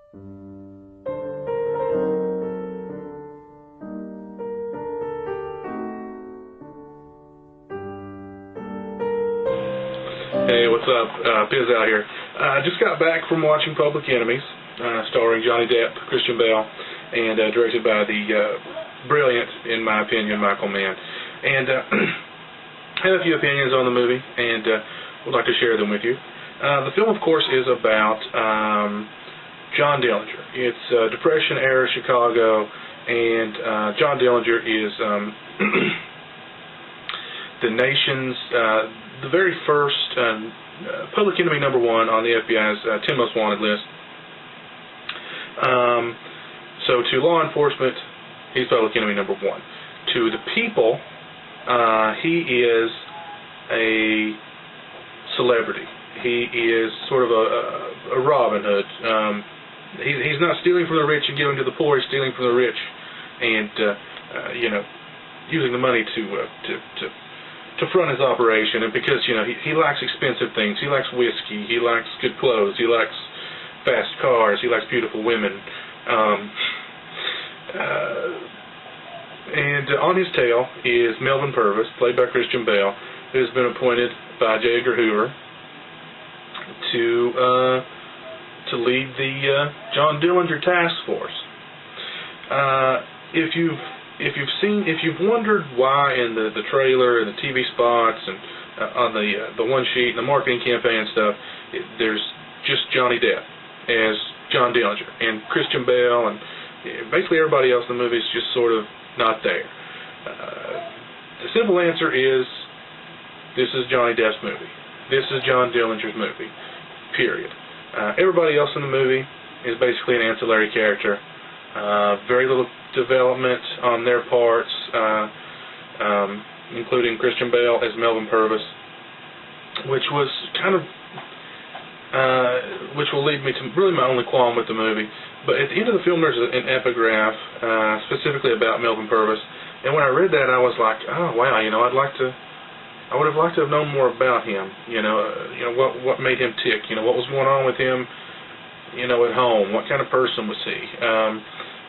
Hey, what's up? Pizowell here. Just got back from watching Public Enemies, starring Johnny Depp, Christian Bale, and directed by the brilliant, in my opinion, Michael Mann. And I have a few opinions on the movie, and would like to share them with you. The film, of course, is about John Dillinger. It's Depression-era Chicago, and John Dillinger is the nation's the very first public enemy #1 on the FBI's 10 most wanted list. So to law enforcement, he's public enemy #1. To the people, he is a celebrity. He is sort of a Robin Hood. He's not stealing from the rich and giving to the poor. He's stealing from the rich and using the money to front his operation, and because he likes expensive things, he likes whiskey, he likes good clothes, he likes fast cars, he likes beautiful women, and on his tail is Melvin Purvis, played by Christian Bale, who has been appointed by J. Edgar Hoover to lead the John Dillinger Task Force. If you've wondered why in the trailer and the TV spots and on the one sheet and the marketing campaign and stuff, there's just Johnny Depp as John Dillinger, and Christian Bale and basically everybody else in the movie is just sort of not there. The simple answer is this is Johnny Depp's movie. This is John Dillinger's movie. Period. Everybody else in the movie is basically an ancillary character. Very little development on their parts, including Christian Bale as Melvin Purvis, which was kind of which will lead me to really my only qualm with the movie. But at the end of the film, there's an epigraph specifically about Melvin Purvis, and when I read that, I was like, oh wow, I would have liked to have known more about him. What made him tick. What was going on with him. At home. What kind of person was he?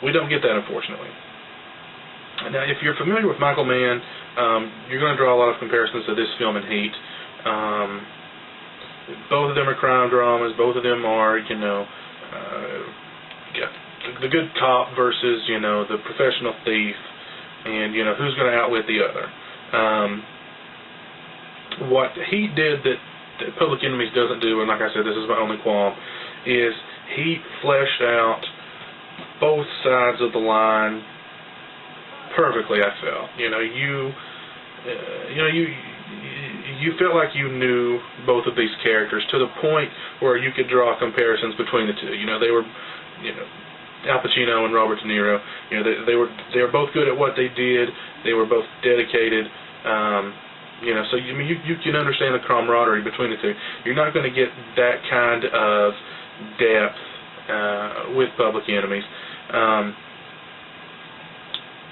We don't get that, unfortunately. Now, if you're familiar with Michael Mann, you're going to draw a lot of comparisons to this film and Heat. Both of them are crime dramas. Both of them are, the good cop versus, the professional thief, and, who's going to outwit the other. What Heat did that Public Enemies doesn't do, and like I said, this is my only qualm, is he fleshed out both sides of the line perfectly. I felt, you felt like you knew both of these characters to the point where you could draw comparisons between the two. They were, Al Pacino and Robert De Niro. They were both good at what they did. They were both dedicated. So you can understand the camaraderie between the two. You're not going to get that kind of depth with Public Enemies.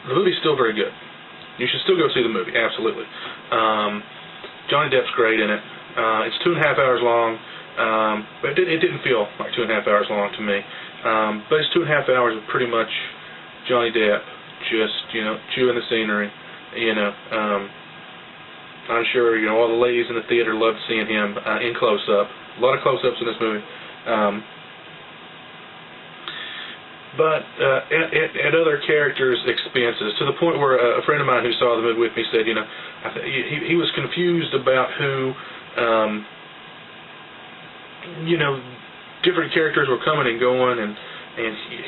The movie's still very good. You should still go see the movie, absolutely. Johnny Depp's great in it. It's 2.5 hours long, but it didn't feel like 2.5 hours long to me. But it's 2.5 hours of pretty much Johnny Depp just, chewing the scenery. I'm sure, all the ladies in the theater loved seeing him in close-up. A lot of close-ups in this movie. But at other characters' expenses, to the point where a friend of mine who saw the movie with me said, he was confused about who, different characters were coming and going, and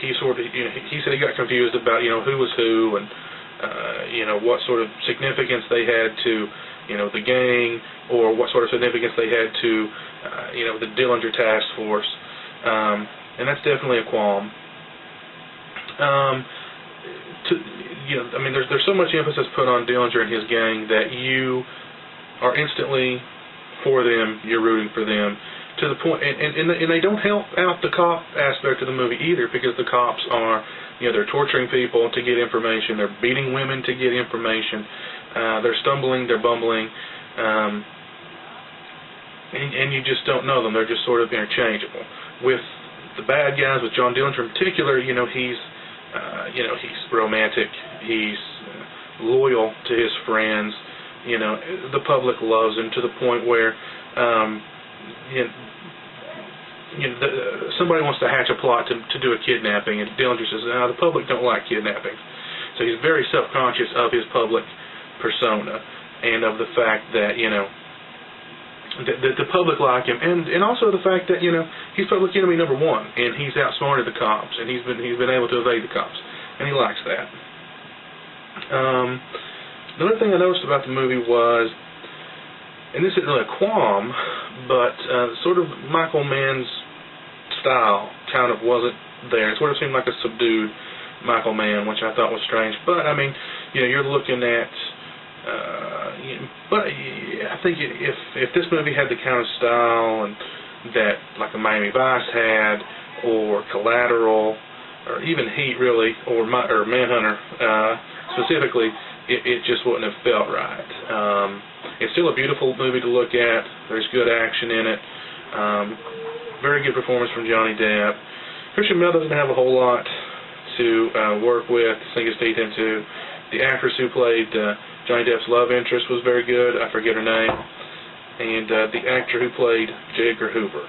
he sort of, he said he got confused about, who was who, and what sort of significance they had to, the gang, or what sort of significance they had to, the Dillinger Task Force, and that's definitely a qualm. There's so much emphasis put on Dillinger and his gang that you are instantly for them, you're rooting for them, to the point, and they don't help out the cop aspect of the movie either, because the cops are, they're torturing people to get information, they're beating women to get information, they're stumbling, they're bumbling, and you just don't know them. They're just sort of interchangeable. With the bad guys, with John Dillinger in particular, he's romantic, he's loyal to his friends. The public loves him to the point where somebody wants to hatch a plot to do a kidnapping, and Dillinger says, "No, the public don't like kidnapping." So he's very self-conscious of his public persona and of the fact that that the public like him, and also the fact that he's public enemy number one, and he's outsmarted the cops, and he's been able to evade the cops, and he likes that. The other thing I noticed about the movie was, and this isn't really a qualm, but sort of Michael Mann's style kind of wasn't there. It sort of seemed like a subdued Michael Mann, which I thought was strange. But I mean, you're looking at. But I think if this movie had the kind of style and that like a Miami Vice had, or Collateral, or even Heat really, or Manhunter specifically, it just wouldn't have felt right. It's still a beautiful movie to look at. There's good action in it. Very good performance from Johnny Depp. Christian Bale doesn't have a whole lot to work with, to sink his teeth into. The actress who played Johnny Depp's love interest was very good. I forget her name. And the actor who played J. Edgar Hoover.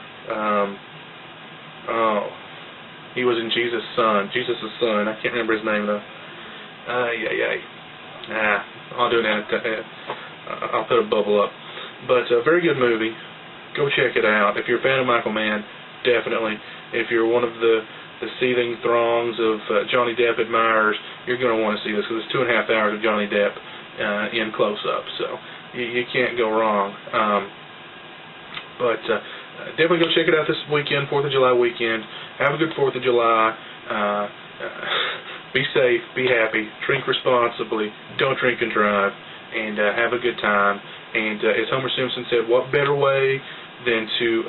He was in Jesus' Son. I can't remember his name though. I'll do that. I'll put a bubble up. But a very good movie. Go check it out. If you're a fan of Michael Mann, definitely. If you're one of the seething throngs of Johnny Depp admirers, you're going to want to see this, because it's 2.5 hours of Johnny Depp in close-up. So you can't go wrong. But definitely go check it out this weekend, 4th of July weekend. Have a good 4th of July. Be safe, be happy, drink responsibly, don't drink and drive, and have a good time. And as Homer Simpson said, what better way than to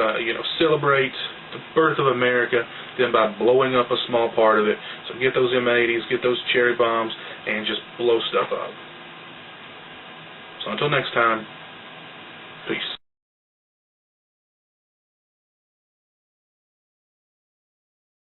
celebrate the birth of America than by blowing up a small part of it. So get those M80s, get those cherry bombs, and just blow stuff up. So until next time,